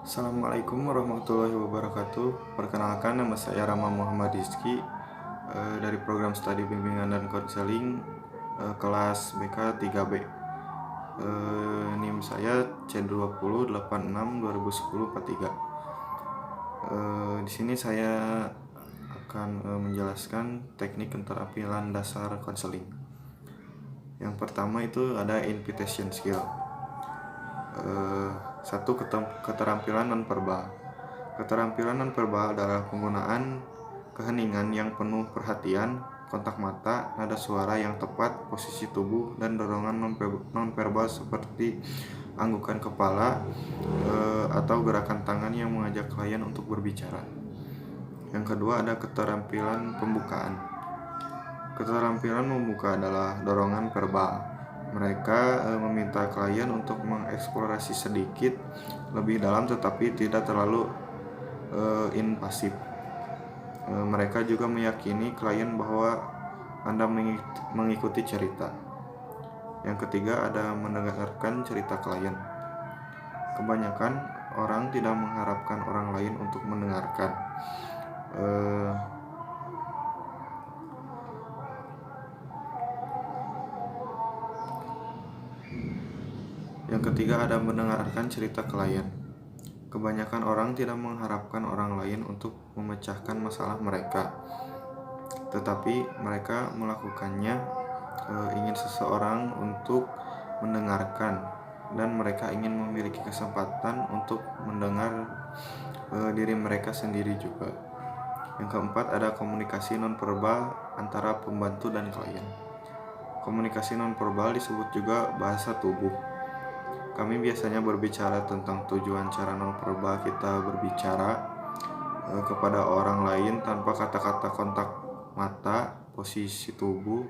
Assalamualaikum warahmatullahi wabarakatuh. Perkenalkan, nama saya Rama Muhammad Rizky dari program studi bimbingan dan konseling kelas BK 3B. NIM saya C2086201043. Di sini saya akan menjelaskan teknik keterampilan dasar konseling. Yang pertama itu ada invitation skill. Satu, keterampilan nonverbal. Keterampilan nonverbal adalah penggunaan keheningan yang penuh perhatian, kontak mata, nada suara yang tepat, posisi tubuh, dan dorongan nonverbal seperti anggukan kepala atau gerakan tangan yang mengajak klien untuk berbicara. Yang kedua ada keterampilan pembukaan. Keterampilan membuka adalah dorongan verbal. Mereka meminta klien untuk mengeksplorasi sedikit lebih dalam tetapi tidak terlalu invasif. Mereka juga meyakini klien bahwa Anda mengikuti cerita. Yang ketiga ada mendengarkan cerita klien. Kebanyakan orang tidak mengharapkan orang lain untuk mendengarkan. Yang ketiga ada mendengarkan cerita klien. Kebanyakan orang tidak mengharapkan orang lain untuk memecahkan masalah mereka, tetapi mereka melakukannya ingin seseorang untuk mendengarkan, dan mereka ingin memiliki kesempatan untuk mendengar diri mereka sendiri juga. Yang keempat ada komunikasi nonverbal antara pembantu dan klien. Komunikasi nonverbal disebut juga bahasa tubuh. Kami biasanya berbicara tentang tujuan cara nonverbal kita berbicara kepada orang lain tanpa kata-kata, kontak mata, posisi tubuh,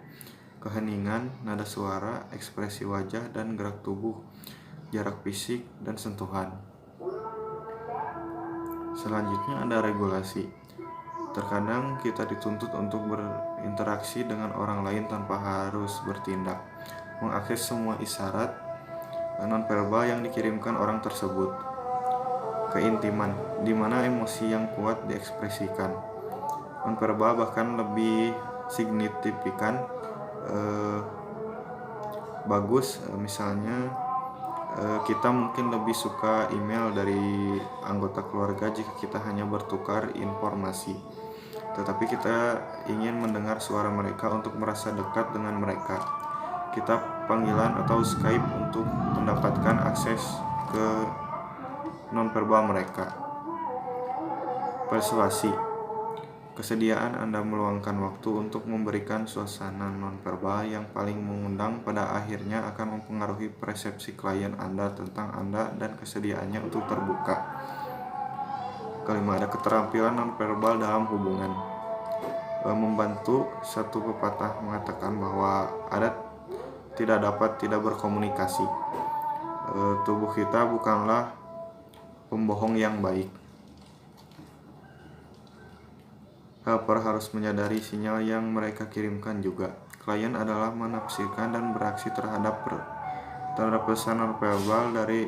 keheningan, nada suara, ekspresi wajah, dan gerak tubuh, jarak fisik, dan sentuhan. Selanjutnya ada regulasi. Terkadang kita dituntut untuk berinteraksi dengan orang lain tanpa harus bertindak, mengakses semua isyarat nonverbal yang dikirimkan orang tersebut. Keintiman, di mana emosi yang kuat diekspresikan. Nonverbal bahkan lebih signifikan. Bagus, misalnya kita mungkin lebih suka email dari anggota keluarga jika kita hanya bertukar informasi, tetapi kita ingin mendengar suara mereka untuk merasa dekat dengan mereka. Kita panggilan atau Skype untuk mendapatkan akses ke nonverbal mereka. Persuasi, kesediaan Anda meluangkan waktu untuk memberikan suasana nonverbal yang paling mengundang pada akhirnya akan mempengaruhi persepsi klien Anda tentang Anda dan kesediaannya untuk terbuka. Kelima, ada keterampilan nonverbal dalam hubungan. Membantu, satu pepatah mengatakan bahwa ada tidak dapat tidak berkomunikasi. Tubuh kita bukanlah pembohong yang baik. Helper harus menyadari sinyal yang mereka kirimkan juga. Klien adalah menafsirkan dan bereaksi terhadap pesan nonverbal dari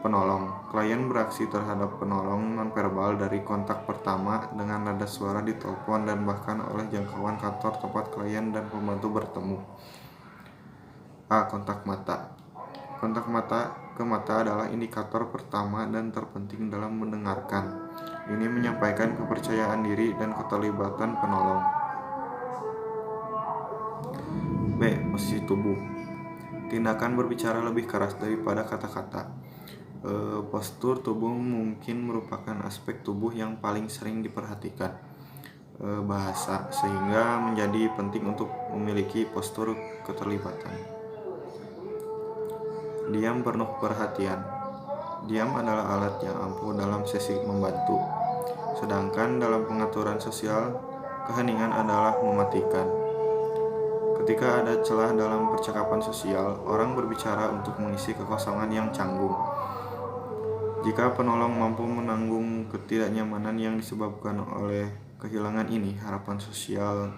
penolong. Klien bereaksi terhadap penolong nonverbal dari kontak pertama dengan nada suara di telepon dan bahkan oleh jangkauan kantor tempat klien dan pembantu bertemu. A. Kontak mata. Kontak mata ke mata adalah indikator pertama dan terpenting dalam mendengarkan. Ini menyampaikan kepercayaan diri dan keterlibatan penolong. B. Posisi tubuh. Tindakan berbicara lebih keras daripada kata-kata. Postur tubuh mungkin merupakan aspek tubuh yang paling sering diperhatikan bahasa, sehingga menjadi penting untuk memiliki postur keterlibatan. Diam penuh perhatian. Diam adalah alat yang ampuh dalam sesi membantu, sedangkan dalam pengaturan sosial, keheningan adalah mematikan. Ketika ada celah dalam percakapan sosial, orang berbicara untuk mengisi kekosongan yang canggung. Jika penolong mampu menanggung ketidaknyamanan yang disebabkan oleh kehilangan ini, harapan sosial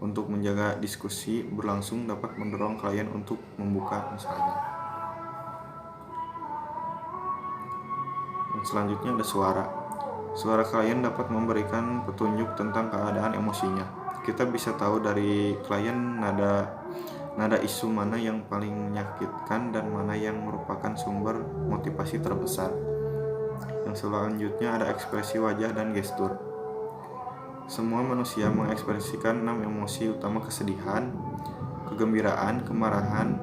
untuk menjaga diskusi berlangsung dapat mendorong klien untuk membuka masalahnya. Selanjutnya ada suara. Suara klien dapat memberikan petunjuk tentang keadaan emosinya. Kita bisa tahu dari klien nada isu mana yang paling menyakitkan dan mana yang merupakan sumber motivasi terbesar. Yang selanjutnya ada ekspresi wajah dan gestur. Semua manusia mengekspresikan 6 emosi utama: kesedihan, kegembiraan, kemarahan,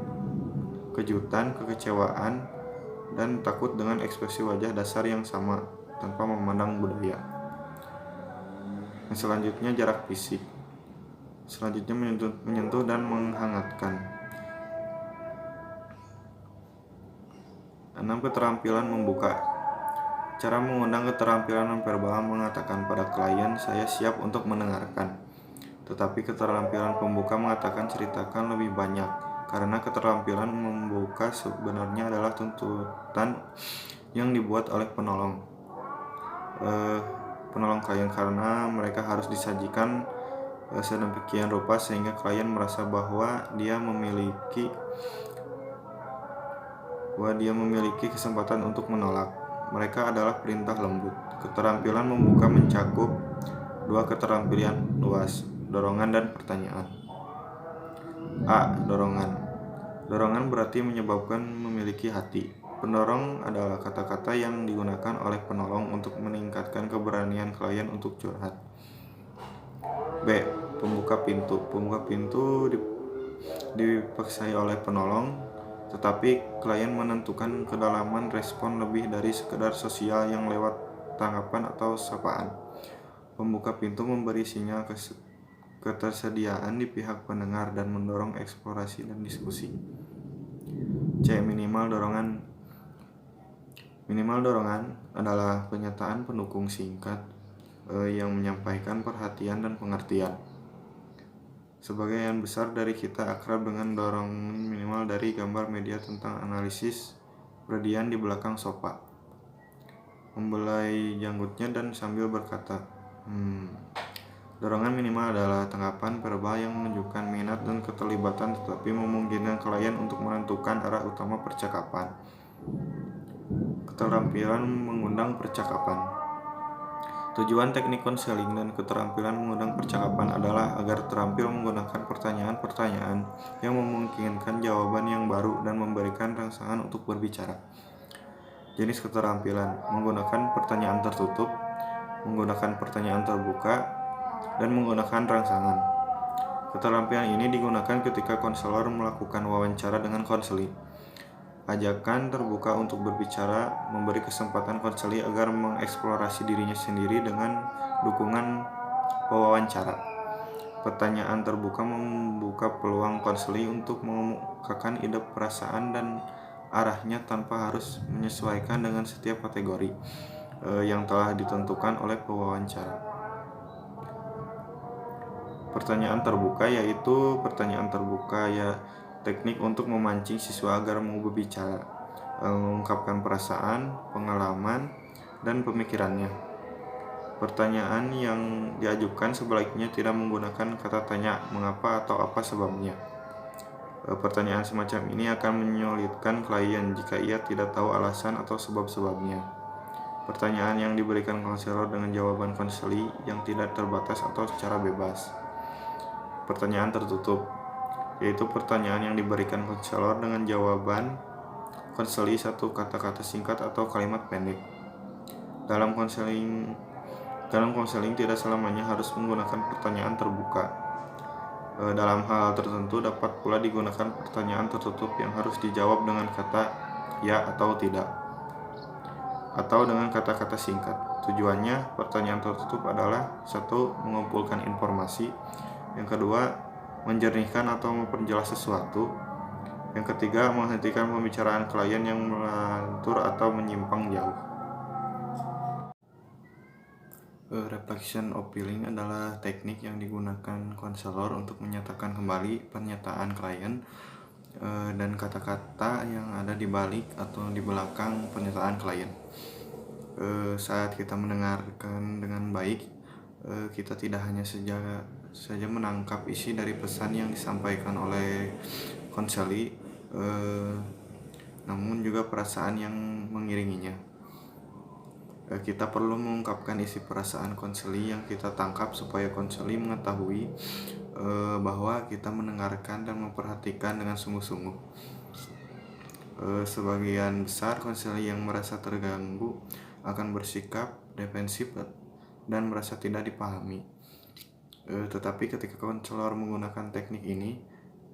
kejutan, kekecewaan, dan takut dengan ekspresi wajah dasar yang sama tanpa memandang budaya. Yang selanjutnya jarak fisik. Selanjutnya menyentuh dan menghangatkan. 6 keterampilan membuka. Cara mengundang keterampilan nonverbal mengatakan pada klien, "Saya siap untuk mendengarkan." Tetapi keterampilan pembuka mengatakan, "Ceritakan lebih banyak." Karena keterampilan membuka sebenarnya adalah tuntutan yang dibuat oleh penolong klien, karena mereka harus disajikan sedemikian rupa sehingga klien merasa bahwa dia memiliki kesempatan untuk menolak. Mereka adalah perintah lembut. Keterampilan membuka mencakup 2 keterampilan luas: dorongan dan pertanyaan. A. Dorongan. Dorongan berarti menyebabkan memiliki hati. Pendorong adalah kata-kata yang digunakan oleh penolong untuk meningkatkan keberanian klien untuk curhat. B. Pembuka pintu. Pembuka pintu dipaksai oleh penolong, tetapi klien menentukan kedalaman respon lebih dari sekedar sosial yang lewat tanggapan atau sapaan. Pembuka pintu memberi sinyal ketersediaan di pihak pendengar dan mendorong eksplorasi dan diskusi. C. Minimal dorongan. Minimal dorongan adalah pernyataan pendukung singkat yang menyampaikan perhatian dan pengertian. Sebagian besar dari kita akrab dengan dorongan minimal dari gambar media tentang analisis berdiam di belakang sofa, membelai janggutnya dan sambil berkata, Dorongan minimal adalah tanggapan verbal yang menunjukkan minat dan keterlibatan tetapi memungkinkan klien untuk menentukan arah utama percakapan. Keterampilan mengundang percakapan. Tujuan teknik konseling dan keterampilan mengundang percakapan adalah agar terampil menggunakan pertanyaan-pertanyaan yang memungkinkan jawaban yang baru dan memberikan rangsangan untuk berbicara. Jenis keterampilan: menggunakan pertanyaan tertutup, menggunakan pertanyaan terbuka, dan menggunakan rangsangan. Keterampilan ini digunakan ketika konselor melakukan wawancara dengan konseli. Ajakan terbuka untuk berbicara memberi kesempatan konseli agar mengeksplorasi dirinya sendiri dengan dukungan pewawancara. Pertanyaan terbuka membuka peluang konseli untuk mengemukakan ide, perasaan, dan arahnya tanpa harus menyesuaikan dengan setiap kategori yang telah ditentukan oleh pewawancara. Pertanyaan terbuka yaitu pertanyaan terbuka teknik untuk memancing siswa agar mau berbicara, mengungkapkan perasaan, pengalaman, dan pemikirannya. Pertanyaan yang diajukan sebaliknya tidak menggunakan kata tanya, mengapa atau apa sebabnya. Pertanyaan semacam ini akan menyulitkan klien jika ia tidak tahu alasan atau sebab-sebabnya. Pertanyaan yang diberikan konselor dengan jawaban konseli yang tidak terbatas atau secara bebas. Pertanyaan tertutup yaitu pertanyaan yang diberikan konselor dengan jawaban konseli satu kata-kata singkat atau kalimat pendek. Dalam konseling tidak selamanya harus menggunakan pertanyaan terbuka. Dalam hal tertentu dapat pula digunakan pertanyaan tertutup yang harus dijawab dengan kata ya atau tidak, atau dengan kata-kata singkat. Tujuannya pertanyaan tertutup adalah: 1. Mengumpulkan informasi. Yang kedua, menjernihkan atau memperjelas sesuatu. Yang ketiga, menghentikan pembicaraan klien yang melantur atau menyimpang jauh. Reflection of feeling adalah teknik yang digunakan konselor untuk menyatakan kembali pernyataan klien dan kata-kata yang ada di balik atau di belakang pernyataan klien. Saat kita mendengarkan dengan baik, kita tidak hanya saja menangkap isi dari pesan yang disampaikan oleh konseli, namun juga perasaan yang mengiringinya. Kita perlu mengungkapkan isi perasaan konseli yang kita tangkap supaya konseli mengetahui bahwa kita mendengarkan dan memperhatikan dengan sungguh-sungguh. Sebagian besar konseli yang merasa terganggu akan bersikap defensif dan merasa tidak dipahami. Tetapi ketika konselor menggunakan teknik ini,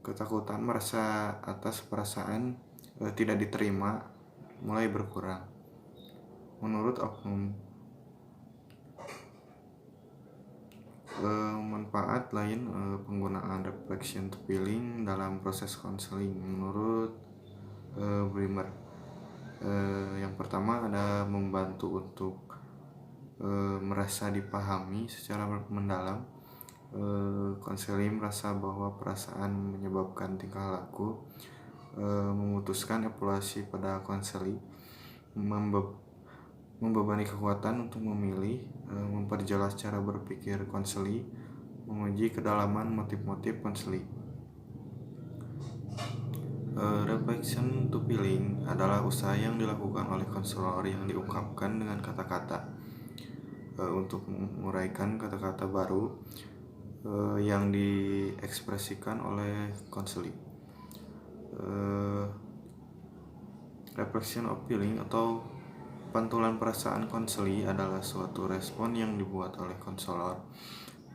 ketakutan merasa atas perasaan tidak diterima mulai berkurang. Menurut oknum, manfaat lain penggunaan reflection to feeling dalam proses konseling menurut Brimmer. Yang pertama ada membantu untuk merasa dipahami secara mendalam. Konseling merasa bahwa perasaan menyebabkan tingkah laku, memutuskan evaluasi pada konseli, membebani kekuatan untuk memilih, memperjelas cara berpikir konseli, menguji kedalaman motif-motif konseli. Reflection to feeling adalah usaha yang dilakukan oleh konselor yang diungkapkan dengan kata-kata untuk menguraikan kata-kata baru yang diekspresikan oleh konseli. Reflection of feeling atau pantulan perasaan konseli adalah suatu respon yang dibuat oleh konselor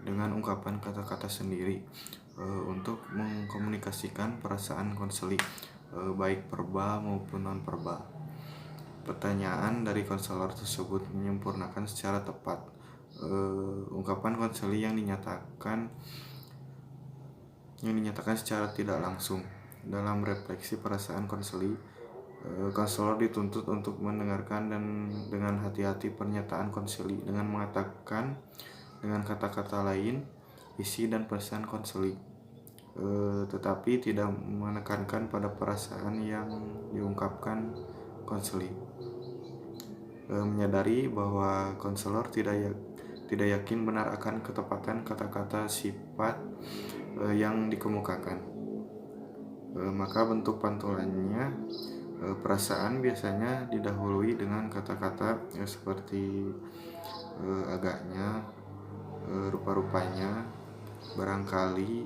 dengan ungkapan kata-kata sendiri untuk mengkomunikasikan perasaan konseli, baik verbal maupun non-verbal. Pertanyaan dari konselor tersebut menyempurnakan secara tepat ungkapan konseli yang dinyatakan secara tidak langsung. Dalam refleksi perasaan konseli, konselor dituntut untuk mendengarkan dan dengan hati-hati pernyataan konseli dengan mengatakan dengan kata-kata lain isi dan pesan konseli, tetapi tidak menekankan pada perasaan yang diungkapkan konseli. Menyadari bahwa konselor tidak yakin benar akan ketepatan kata-kata sifat yang dikemukakan, maka bentuk pantulannya perasaan biasanya didahului dengan kata-kata seperti agaknya, rupa-rupanya, barangkali,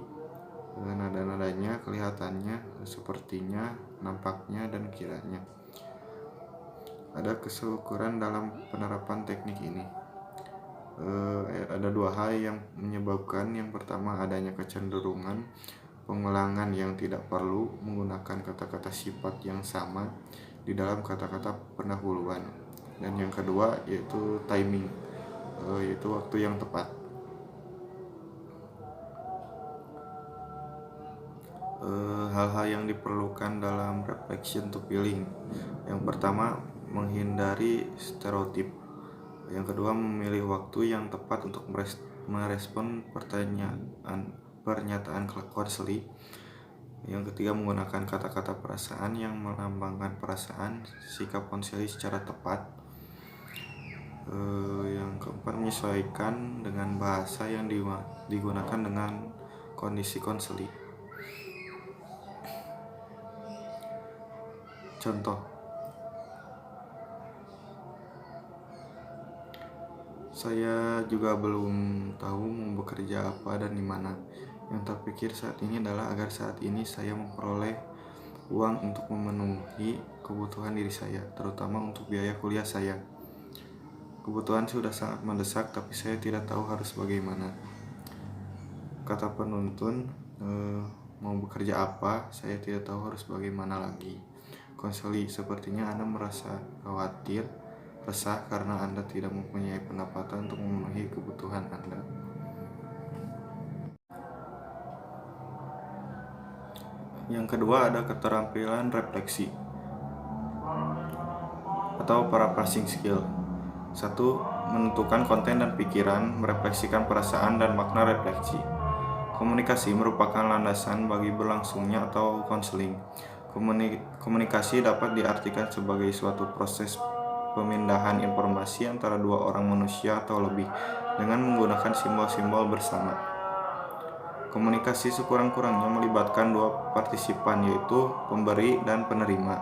nada-nadanya, kelihatannya, sepertinya, nampaknya, dan kiranya. Ada kesyukuran dalam penerapan teknik ini. Ada dua hal yang menyebabkan. Yang pertama, adanya kecenderungan pengulangan yang tidak perlu menggunakan kata-kata sifat yang sama di dalam kata-kata pendahuluan. Dan yang kedua yaitu timing, yaitu waktu yang tepat. Hal-hal yang diperlukan dalam reflection to feeling. Yang pertama, menghindari stereotip. Yang kedua, memilih waktu yang tepat untuk merespon pernyataan konseli. Yang ketiga, menggunakan kata-kata perasaan yang melambangkan perasaan sikap konseli secara tepat. Yang keempat, menyesuaikan dengan bahasa yang digunakan dengan kondisi konseli. Contoh, saya juga belum tahu mau bekerja apa dan di mana. Yang terpikir saat ini adalah agar saat ini saya memperoleh uang untuk memenuhi kebutuhan diri saya, terutama untuk biaya kuliah saya. Kebutuhan sudah sangat mendesak, tapi saya tidak tahu harus bagaimana. Kata penuntun, mau bekerja apa, saya tidak tahu harus bagaimana lagi. Konseli, sepertinya Anda merasa khawatir, resah karena Anda tidak mempunyai pendapatan untuk memenuhi kebutuhan Anda. Yang kedua, ada keterampilan refleksi atau paraphrasing skill. 1. Menentukan konten dan pikiran, merefleksikan perasaan dan makna refleksi. Komunikasi merupakan landasan bagi berlangsungnya atau konseling. Komunikasi dapat diartikan sebagai suatu proses pemindahan informasi antara dua orang manusia atau lebih dengan menggunakan simbol-simbol bersama. Komunikasi sekurang-kurangnya melibatkan dua partisipan, yaitu pemberi dan penerima.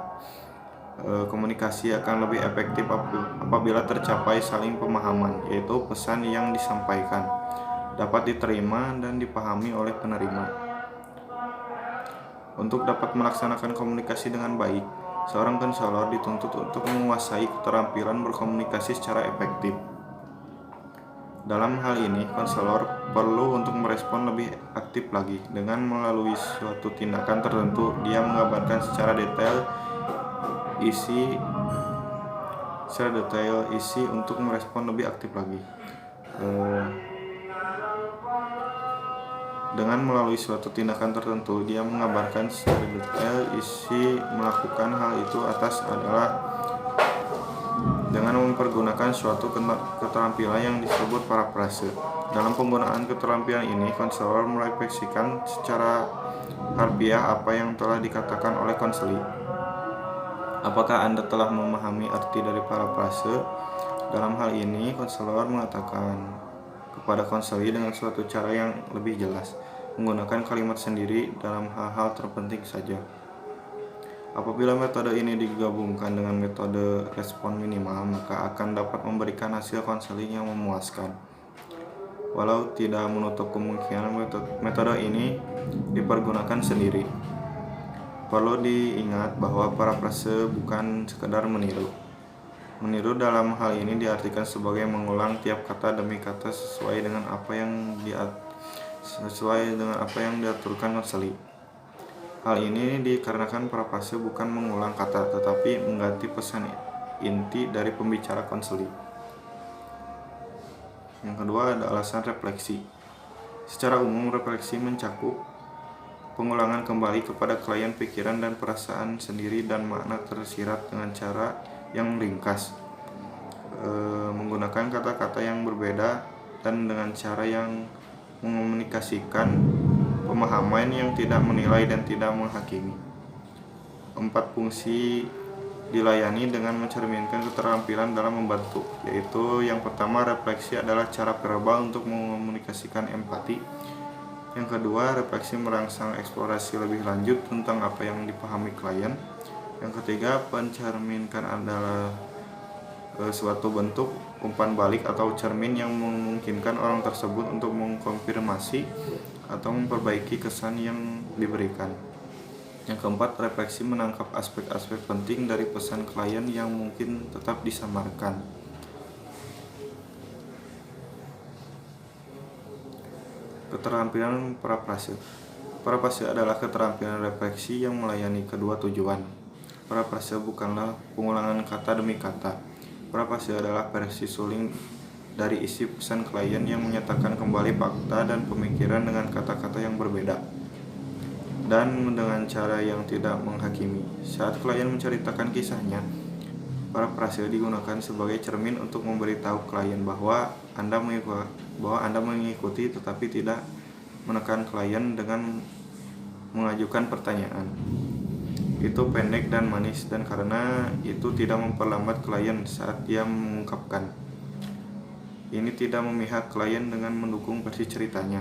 Komunikasi akan lebih efektif apabila tercapai saling pemahaman, yaitu pesan yang disampaikan dapat diterima dan dipahami oleh penerima. Untuk dapat melaksanakan komunikasi dengan baik, seorang konselor dituntut untuk menguasai keterampilan berkomunikasi secara efektif. Dalam hal ini, konselor perlu untuk merespon lebih aktif lagi. Dengan melalui suatu tindakan tertentu, dia mengabarkan secara detail isi untuk merespon lebih aktif lagi. Dengan melalui suatu tindakan tertentu, dia mengabarkan secara detail isi melakukan hal itu atas adalah dengan mempergunakan suatu keterampilan yang disebut parafrase. Dalam penggunaan keterampilan ini, konselor merefleksikan secara harfiah apa yang telah dikatakan oleh konseli. Apakah Anda telah memahami arti dari parafrase? Dalam hal ini, konselor mengatakan kepada konseli dengan suatu cara yang lebih jelas, menggunakan kalimat sendiri dalam hal-hal terpenting saja. Apabila metode ini digabungkan dengan metode respon minimal, maka akan dapat memberikan hasil konseling yang memuaskan. Walau tidak menutup kemungkinan metode ini dipergunakan sendiri. Perlu diingat bahwa parafrase bukan sekedar meniru. Meniru dalam hal ini diartikan sebagai mengulang tiap kata demi kata sesuai dengan apa yang diaturkan konseli. Hal ini dikarenakan parafrase bukan mengulang kata, tetapi mengganti pesan inti dari pembicara konseli. Yang kedua ada alasan refleksi. Secara umum, refleksi mencakup pengulangan kembali kepada klien pikiran dan perasaan sendiri dan makna tersirat dengan cara yang ringkas, menggunakan kata-kata yang berbeda dan dengan cara yang mengomunikasikan pemahaman yang tidak menilai dan tidak menghakimi. 4 fungsi dilayani dengan mencerminkan keterampilan dalam membantu, yaitu yang pertama, refleksi adalah cara verbal untuk mengomunikasikan empati. Yang kedua, refleksi merangsang eksplorasi lebih lanjut tentang apa yang dipahami klien. Yang ketiga, pencerminkan adalah suatu bentuk umpan balik atau cermin yang memungkinkan orang tersebut untuk mengkonfirmasi atau memperbaiki kesan yang diberikan. Yang keempat, refleksi menangkap aspek-aspek penting dari pesan klien yang mungkin tetap disamarkan. Keterampilan parafrase. Parafrase adalah keterampilan refleksi yang melayani kedua tujuan. Parafrase bukanlah pengulangan kata demi kata. Parafrase adalah versi suling dari isi pesan klien yang menyatakan kembali fakta dan pemikiran dengan kata-kata yang berbeda dan dengan cara yang tidak menghakimi. Saat klien menceritakan kisahnya, parafrase digunakan sebagai cermin untuk memberitahu klien bahwa Anda mengikuti tetapi tidak menekan klien dengan mengajukan pertanyaan. Itu pendek dan manis, dan karena itu tidak memperlambat klien saat dia mengungkapkan. Ini tidak memihak klien dengan mendukung versi ceritanya,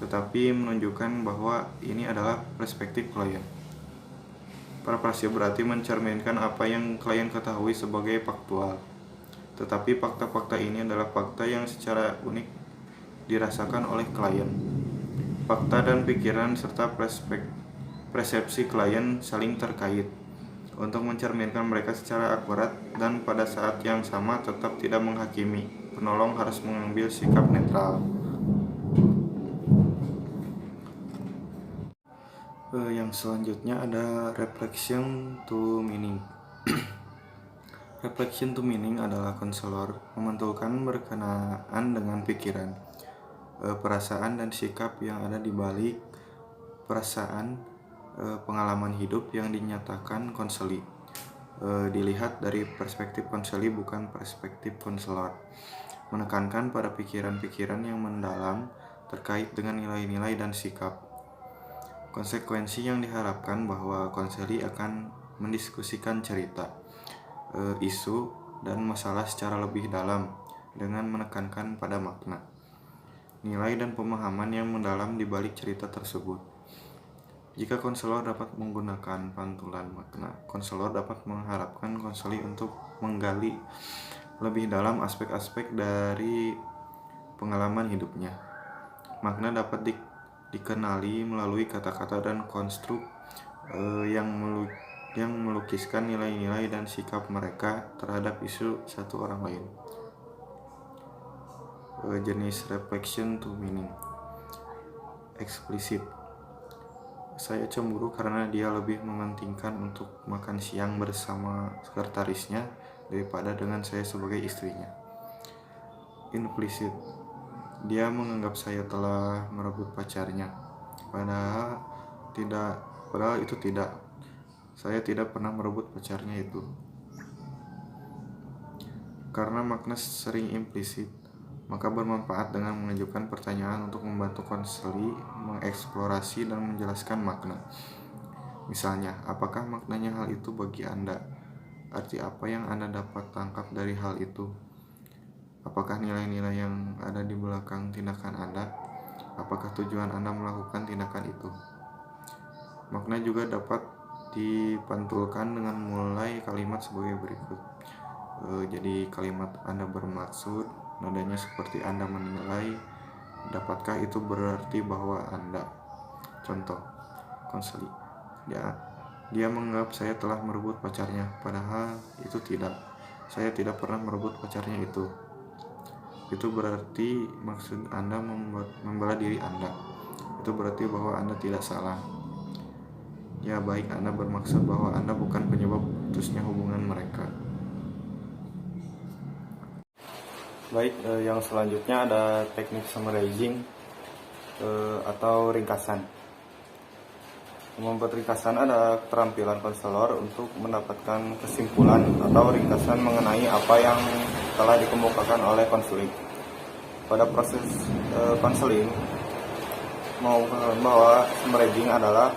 tetapi menunjukkan bahwa ini adalah perspektif klien. Parafrase berarti mencerminkan apa yang klien ketahui sebagai faktual, tetapi fakta-fakta ini adalah fakta yang secara unik dirasakan oleh klien. Fakta dan pikiran serta persepsi klien saling terkait. Untuk mencerminkan mereka secara akurat dan pada saat yang sama tetap tidak menghakimi, penolong harus mengambil sikap netral. Yang selanjutnya ada reflection to meaning. Reflection to meaning adalah konselor memantulkan berkenaan dengan pikiran, perasaan dan sikap yang ada di balik perasaan, pengalaman hidup yang dinyatakan konseli. Dilihat dari perspektif konseli bukan perspektif konselor. Menekankan pada pikiran-pikiran yang mendalam terkait dengan nilai-nilai dan sikap. Konsekuensi yang diharapkan bahwa konseli akan mendiskusikan cerita, isu, dan masalah secara lebih dalam dengan menekankan pada makna, nilai dan pemahaman yang mendalam di balik cerita tersebut. Jika konselor dapat menggunakan pantulan makna, konselor dapat mengharapkan konseli untuk menggali lebih dalam aspek-aspek dari pengalaman hidupnya. Makna dapat dikenali melalui kata-kata dan konstruk yang melukiskan nilai-nilai dan sikap mereka terhadap isu satu orang lain. Jenis reflection to meaning. Eksplisit. Saya cemburu karena dia lebih mementingkan untuk makan siang bersama sekretarisnya daripada dengan saya sebagai istrinya. Implisit. Dia menganggap saya telah merebut pacarnya. Padahal itu tidak. Saya tidak pernah merebut pacarnya itu. Karena makna sering implisit, maka bermanfaat dengan mengajukan pertanyaan untuk membantu konseli mengeksplorasi dan menjelaskan makna. Misalnya, apakah maknanya hal itu bagi Anda? Arti apa yang Anda dapat tangkap dari hal itu? Apakah nilai-nilai yang ada di belakang tindakan Anda? Apakah tujuan Anda melakukan tindakan itu? Makna juga dapat dipantulkan dengan mulai kalimat sebagai berikut. Jadi kalimat Anda bermaksud, nadanya seperti Anda menilai, dapatkah itu berarti bahwa Anda? Contoh, konseli. Dia menganggap saya telah merebut pacarnya, padahal itu tidak. Saya tidak pernah merebut pacarnya itu. Itu berarti maksud Anda membela diri Anda. Itu berarti bahwa Anda tidak salah. Ya baik, Anda bermaksud bahwa Anda bukan penyebab putusnya hubungan mereka. Baik, yang selanjutnya ada teknik summarizing atau ringkasan. Membuat ringkasan ada keterampilan konselor untuk mendapatkan kesimpulan atau ringkasan mengenai apa yang telah dikemukakan oleh konseling. Pada proses konseling, mengungkapkan bahwa summarizing adalah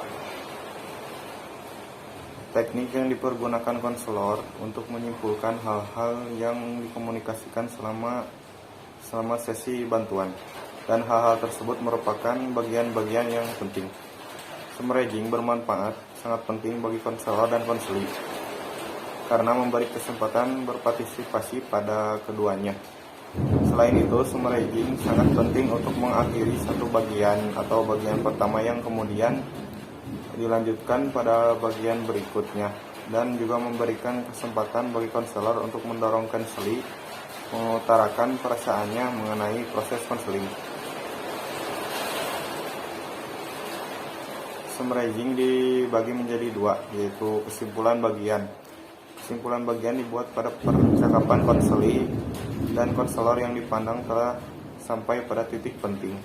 teknik yang dipergunakan konselor untuk menyimpulkan hal-hal yang dikomunikasikan selama sesi bantuan, dan hal-hal tersebut merupakan bagian-bagian yang penting. Summarizing bermanfaat sangat penting bagi konselor dan konseli karena memberi kesempatan berpartisipasi pada keduanya. Selain itu, summarizing sangat penting untuk mengakhiri satu bagian atau bagian pertama yang kemudian dilanjutkan pada bagian berikutnya, dan juga memberikan kesempatan bagi konselor untuk mendorong konseli mengutarakan perasaannya mengenai proses konseling. Summarizing dibagi menjadi dua, yaitu kesimpulan bagian. Kesimpulan bagian dibuat pada percakapan konseli dan konselor yang dipandang telah sampai pada titik penting,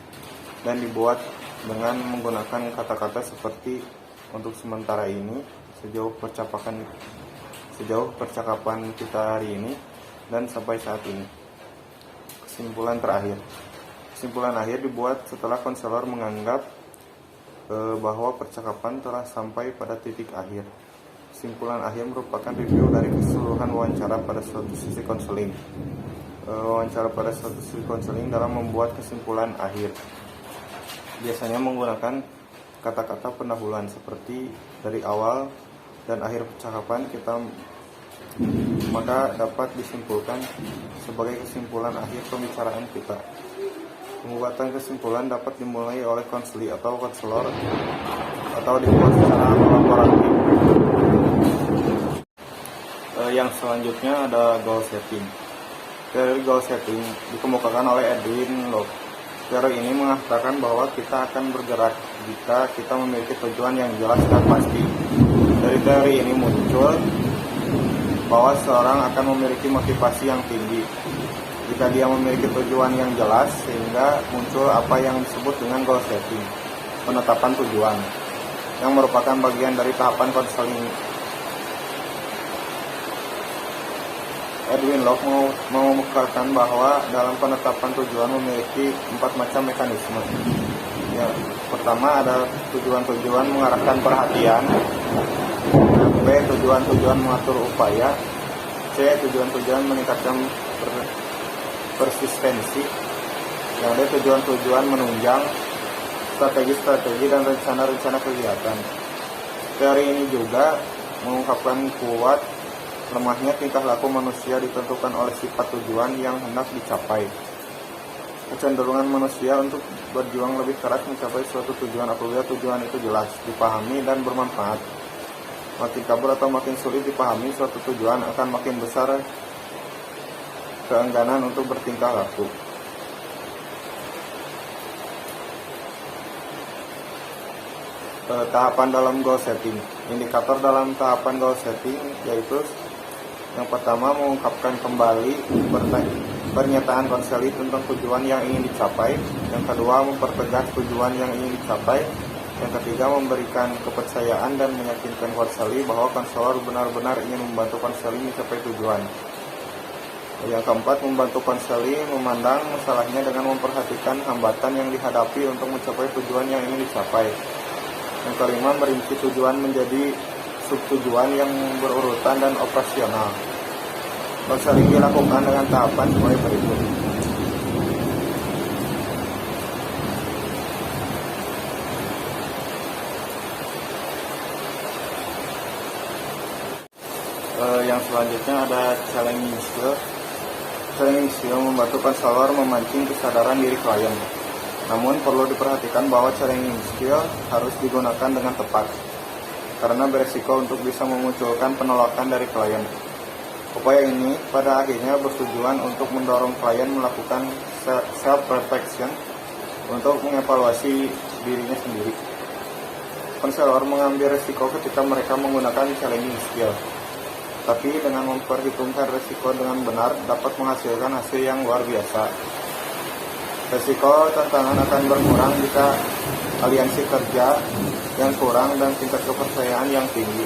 dan dibuat dengan menggunakan kata-kata seperti untuk sementara ini, sejauh percakapan kita hari ini, dan sampai saat ini. Kesimpulan terakhir. Kesimpulan akhir dibuat setelah konselor menganggap bahwa percakapan telah sampai pada titik akhir. Kesimpulan akhir merupakan review dari keseluruhan wawancara pada suatu sesi konseling. Wawancara pada suatu sesi konseling dalam membuat kesimpulan akhir biasanya menggunakan kata-kata pendahuluan seperti dari awal dan akhir percakapan maka dapat disimpulkan sebagai kesimpulan akhir pembicaraan kita. Pembuatan kesimpulan dapat dimulai oleh konseli atau konselor atau dibuat secara kolaboratif. Yang selanjutnya ada goal setting. Teori goal setting dikemukakan oleh Edwin Locke. Teori ini mengatakan bahwa kita akan bergerak jika kita memiliki tujuan yang jelas dan pasti. Dari teori ini muncul bahwa seorang akan memiliki motivasi yang tinggi jika dia memiliki tujuan yang jelas, sehingga muncul apa yang disebut dengan goal setting, penetapan tujuan, yang merupakan bagian dari tahapan konseling. Edwin Locke mengemukakan bahwa dalam penetapan tujuan memiliki 4 macam mekanisme. Ya, pertama ada tujuan-tujuan mengarahkan perhatian, B. Tujuan-tujuan mengatur upaya, C. Tujuan-tujuan meningkatkan persistensi, yang D. Tujuan-tujuan menunjang, strategi-strategi dan rencana-rencana kegiatan. Teori ini juga mengungkapkan kuat lemahnya tingkah laku manusia ditentukan oleh sifat tujuan yang hendak dicapai. Kecenderungan manusia untuk berjuang lebih keras mencapai suatu tujuan apabila tujuan itu jelas, dipahami, dan bermanfaat. Makin kabur atau makin sulit dipahami suatu tujuan, akan makin besar keengganan untuk bertingkah laku. Tahapan dalam goal setting. Indikator dalam tahapan goal setting yaitu yang pertama, mengungkapkan kembali pernyataan konseli tentang tujuan yang ingin dicapai. Yang kedua, mempertegas tujuan yang ingin dicapai. Yang ketiga, memberikan kepercayaan dan meyakinkan konseli bahwa konselor benar-benar ingin membantu konseli mencapai tujuan. Yang keempat, membantu konseli memandang masalahnya dengan memperhatikan hambatan yang dihadapi untuk mencapai tujuan yang ingin dicapai. Yang kelima, merinci tujuan menjadi subtujuan yang berurutan dan operasional. Konseling dilakukan dengan tahapan sebagai berikut. Yang selanjutnya ada challenging skill. Challenging skill membantu konselor memancing kesadaran diri klien. Namun perlu diperhatikan bahwa challenging skill harus digunakan dengan tepat, karena beresiko untuk bisa memunculkan penolakan dari klien. Upaya ini pada akhirnya bertujuan untuk mendorong klien melakukan self-reflection untuk mengevaluasi dirinya sendiri. Konselor mengambil resiko ketika mereka menggunakan challenging skill, tapi dengan memperhitungkan resiko dengan benar dapat menghasilkan hasil yang luar biasa. Resiko tantangan akan berkurang jika aliansi kerja yang kurang dan tingkat kepercayaan yang tinggi.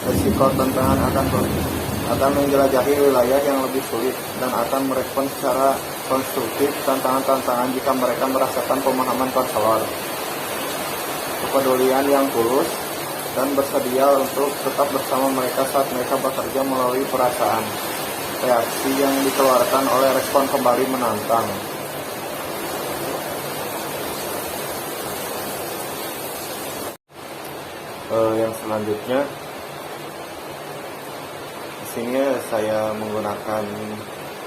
Resiko tantangan akan menjelajahi wilayah yang lebih sulit dan akan merespon secara konstruktif tantangan-tantangan jika mereka merasakan pemahaman konselor, kepedulian yang tulus, dan bersedia untuk tetap bersama mereka saat mereka bekerja melalui perasaan. Reaksi yang dikeluarkan oleh respon kembali menantang. Yang selanjutnya, di sini saya menggunakan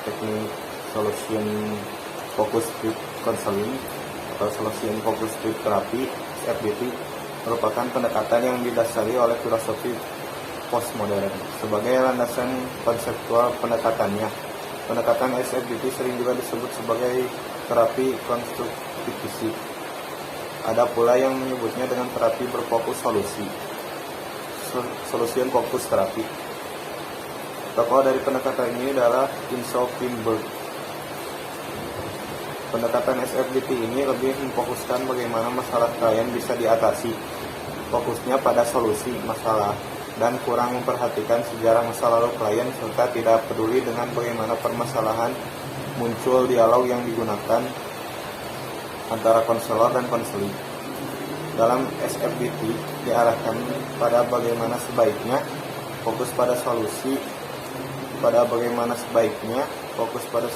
teknik solution focus group counseling atau solution focus group terapi (SFGT), merupakan pendekatan yang didasari oleh filosofi postmodern sebagai landasan konseptual pendekatannya. Pendekatan SFGT sering juga disebut sebagai terapi konstruktivisi. Ada pula yang menyebutnya dengan terapi berfokus solution fokus terapi. Tokoh dari pendekatan ini adalah Insoo Kim Berg. Pendekatan SFGT ini lebih memfokuskan bagaimana masalah klien bisa diatasi. Fokusnya pada solusi masalah dan kurang memperhatikan sejarah masa lalu klien serta tidak peduli dengan bagaimana permasalahan muncul. Dialog yang digunakan antara konselor dan konseli dalam SFGT diarahkan pada bagaimana sebaiknya fokus pada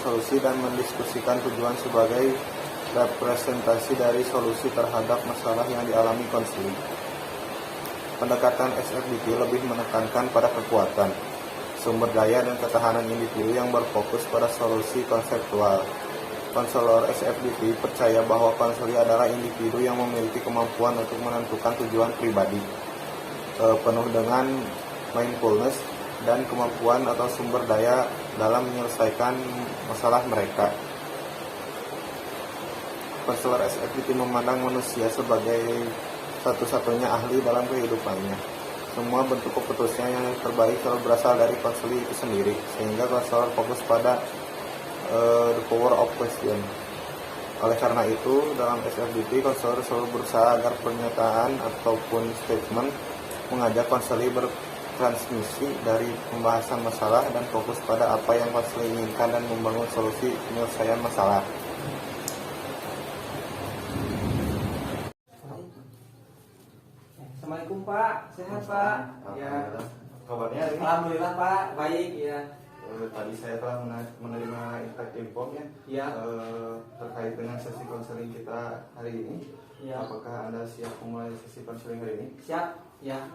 solusi dan mendiskusikan tujuan sebagai representasi dari solusi terhadap masalah yang dialami konseli. Pendekatan SFGT lebih menekankan pada kekuatan, sumber daya, dan ketahanan individu yang berfokus pada solusi konseptual. Konselor SFGT percaya bahwa konseli adalah individu yang memiliki kemampuan untuk menentukan tujuan pribadi, penuh dengan mindfulness dan kemampuan atau sumber daya dalam menyelesaikan masalah mereka. Konselor SFGT memandang manusia sebagai satu-satunya ahli dalam kehidupannya. Semua bentuk keputusan yang terbaik selalu berasal dari konseli itu sendiri, sehingga konselor fokus pada the power of question. Oleh karena itu, dalam SFGT, konselor selalu berusaha agar pernyataan ataupun statement mengajak konseli bertransmisi dari pembahasan masalah dan fokus pada apa yang konseli inginkan dan membangun solusi penyelesaian masalah. Assalamualaikum Pak, sehat Pak? Ya. Kabarnya ini? Alhamdulillah Pak, baik ya. Tadi saya telah menerima infeksi Info ya. Ya. Terkait dengan sesi konseling kita hari ini. Ya. Apakah Anda siap memulai sesi konseling hari ini? Siap. Ya.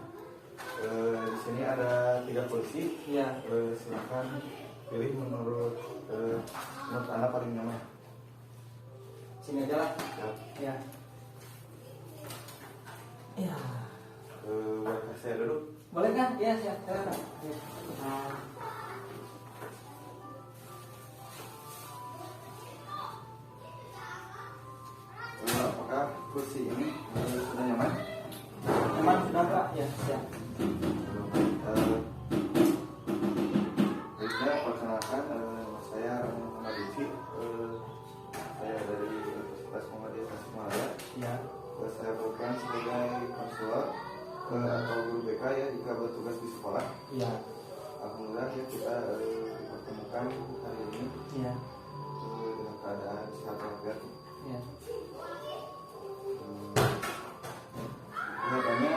Di sini ada 3 kursi. Ya. Silakan pilih menurut Anda paling nyaman. Sini aja lah. Ya. Ya. Boleh saya duduk? Boleh kan? Ya, siap. Silakan. Ya. Nah. Apakah kursi ini sudah nyaman? Nyaman sudah Pak? Ya, siap. Baiknya, perkenalkan saya Ramon Muhammad Rizky. Saya dari Universitas Muhammadiyah Tasikmalaya. Ya. Saya berperan sebagai konselor atau guru BK ya jika bertugas di sekolah. Ya. Alhamdulillah ya kita dipertemukan hari ini Ya. dengan keadaan sehat walafiat. Ya. Kelihatannya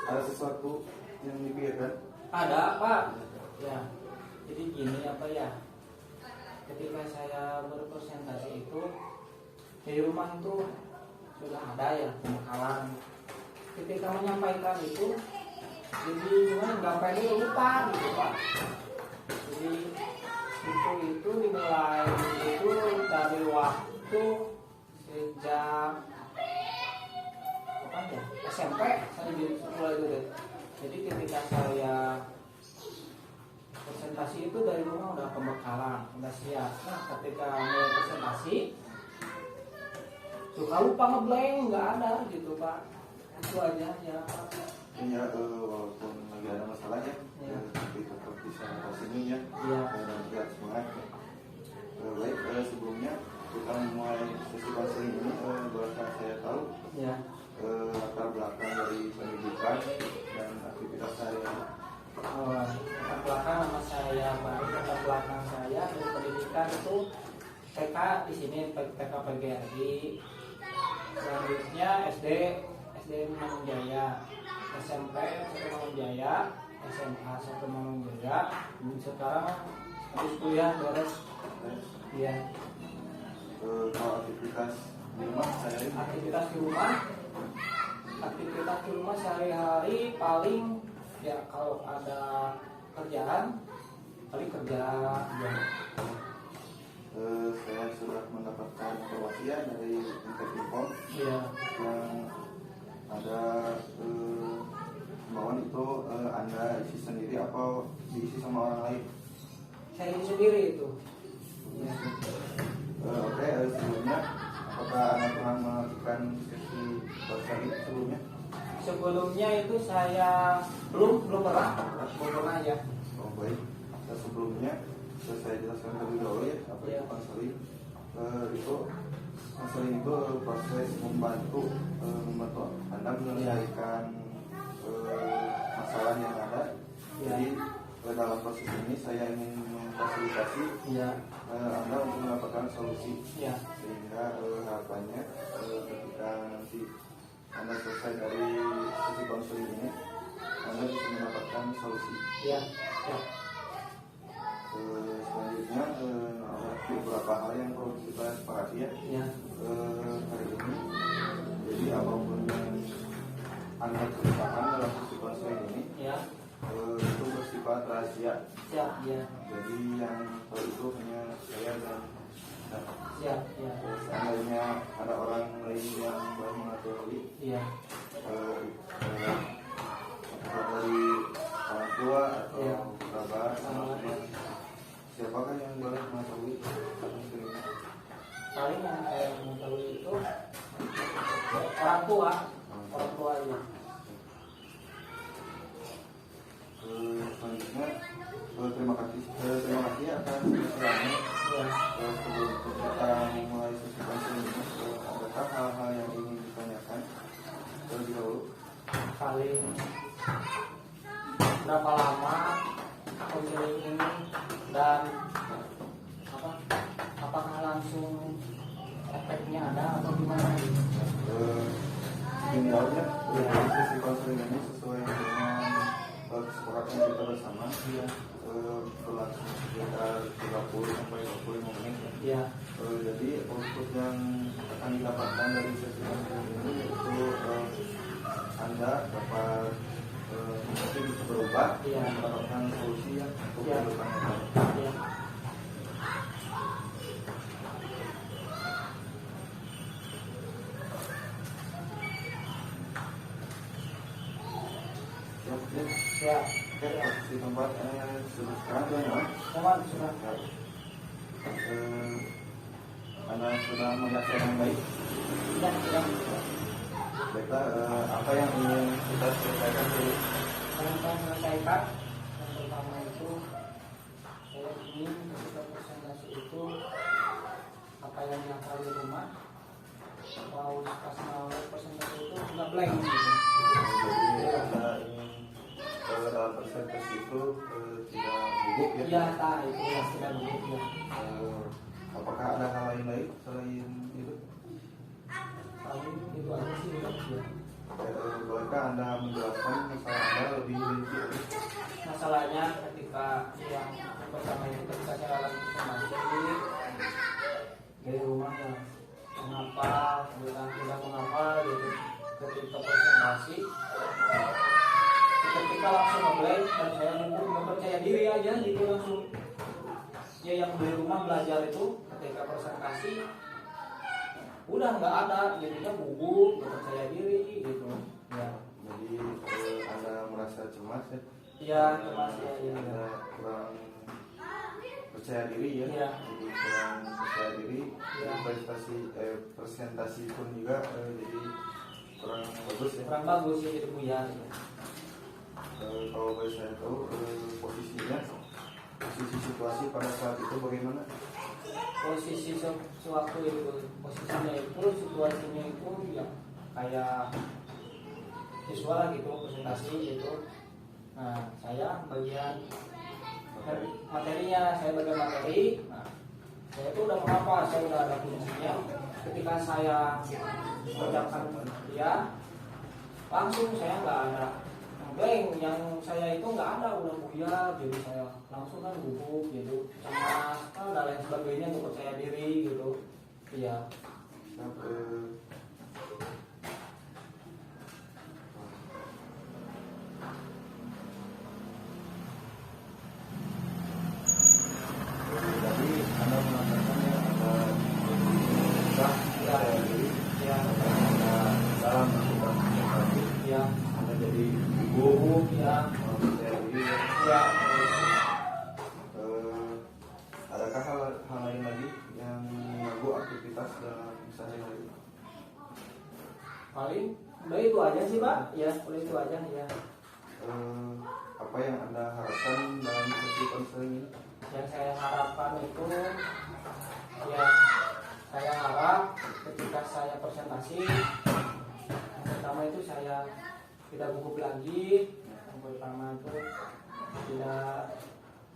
ada sesuatu yang dipikirkan. Ada Pak. Ya. Jadi gini apa ya? Ketika saya berpresentasi itu di rumah itu sudah ada ya pembekalan. Ketika menyampaikan itu, jadi gimana gampangnya lupa gitu Pak. Jadi itu dimulai itu dari waktu sejak apa ya SMP saya mulai itu deh. Jadi ketika saya presentasi itu dari rumah udah pembekalan, udah siap. Nah ketika mulai presentasi suka lupa ngeblank, nggak ada gitu Pak. Itu aja ya Pak. Ya walaupun lagi ada masalah ya, Ya. tapi tetap bisa sini ya. Iya. Dan tidak semangat. Baik, sebelumnya kita memulai sesi konseling ini, bolehkah saya tahu Ya. latar belakang dari pendidikan dan aktivitas saya? Latar belakang nama saya baru latar belakang saya dari pendidikan itu TK di sini TK PGRI, selanjutnya SD Mangunjaya, SMP 1 Mangunjaya, SMA 1 Mangunjaya, sekarang habis kuliah beres. Iya. Kalau aktivitas di rumah saya ini Aktivitas di rumah sehari-hari paling ya kalau ada kerjaan paling kerja ya. saya sudah mendapatkan informasi ya dari Info Iya. yang ada himbauan itu Anda isi sendiri atau diisi sama orang lain? Saya ini sendiri itu. Ya. Oke, sebelumnya apakah Anda pernah melakukan sesi konseling sebelumnya? Sebelumnya itu saya belum pernah ya. Oh baik. Sebelumnya saya jelaskan terlebih dahulu ya apa itu konseling. Konseling itu proses membantu Anda menyelesaikan masalah yang ada. Jadi dalam proses ini saya ingin memfasilitasi Anda untuk mendapatkan solusi. Sehingga harapannya ketika nanti Anda selesai dari sesi konseling ini, Anda bisa mendapatkan solusi. Selanjutnya ada beberapa hal yang perlu kita sepakati ya. Hari ini, jadi apapun yang Anda ceritakan dalam sesi konseling ini, itu bersifat rahasia. Jadi yang tahu itu hanya saya dan seandainya ada orang lain yang baru mengetahui, apakah dari orang tua atau kerabat, siapakah yang boleh mengetahui konseling ini? Paling yang saya mengetahui itu orang tua ya. Selanjutnya terima kasih atas kesempatannya. Sebelum kita memulai sesi konseling ini, adakah hal-hal yang ingin ditanyakan terlebih dahulu? Paling berapa lama konseling ini dan apakah langsung efeknya ada atau gimana? Ini awalnya sesi konseling ini sesuai dengan kesepakatan kita bersama, berlangsung sekitar 30 sampai 25 menit. Ya. Jadi output yang akan didapatkan dari sesi konseling ini yaitu Anda dapat mungkin bisa berubah, Iya. mendapatkan solusi ya untuk Iya. kehidupan Anda. Ya. Siap, ya. Ya. Oke, posisi tempat sudah sekarang ya. Teman sudah. Anda sudah melihat saya dengan baik. Ya, sudah. Baiklah, apa yang ingin kita selesaikan dulu? Yang saya selesaikan yang pertama itu saya ingin ketika presentasi itu apa yang dihafal di rumah kalau pas mau presentasi itu nggak blank gitu. Jadi Anda ingin dalam presentasi itu tidak gugup ya? Ya, tak itu yang tidak begitu ya. Apakah ada hal lain selain itu? Paling itu aja sih udah ya. Bolehkah Anda menjelaskan masalah Anda lebih rinci? Masalahnya ketika yang pertama itu ketika saya lagi presentasi dari rumah ya mengapa bilang tidak mengapa gitu ketika presentasi ketika langsung nge-blank dan saya nggak percaya diri aja gitu langsung ya yang dari rumah belajar itu ketika presentasi udah nggak ada jadinya gugup nggak percaya diri gitu ya. Jadi Anda merasa cemas ya? Iya, cemas ya. Anda kurang percaya diri ya? Iya. Jadi kurang percaya diri. Iya. Presentasi pun juga jadi kurang bagus ya? Kurang bagus ya jadi buyar. Kalau boleh saya tahu posisi situasi pada saat itu bagaimana? Posisi sewaktu itu posisinya itu situasinya itu ya kayak siswa gitu presentasi gitu. Nah saya bagian materinya, saya bagian materi. Nah saya itu udah menghafal, saya udah ada kuncinya. Ketika saya mengucapkan dia langsung saya nggak ada blank, yang saya itu nggak ada udah buyar, jadi saya langsung kan gugup gitu, cemas dan lain sebagainya, nggak percaya diri gitu. Iya. Jadi Anda mengatakan ya Anda percaya diri, Ya. Anda dalam melakukan presentasi, Ya. Anda jadi gugup, Ya. percaya diri. Ya. Adakah hal lain lagi yang mengganggu aktivitas dalam sehari-hari? Paling udah itu aja sih Pak. Ya, udah itu aja ya. Apa yang Anda harapkan dalam sesi konseling ini? Yang saya harapkan itu ya saya harap ketika saya presentasi yang pertama itu saya tidak gugup lagi, yang pertama itu tidak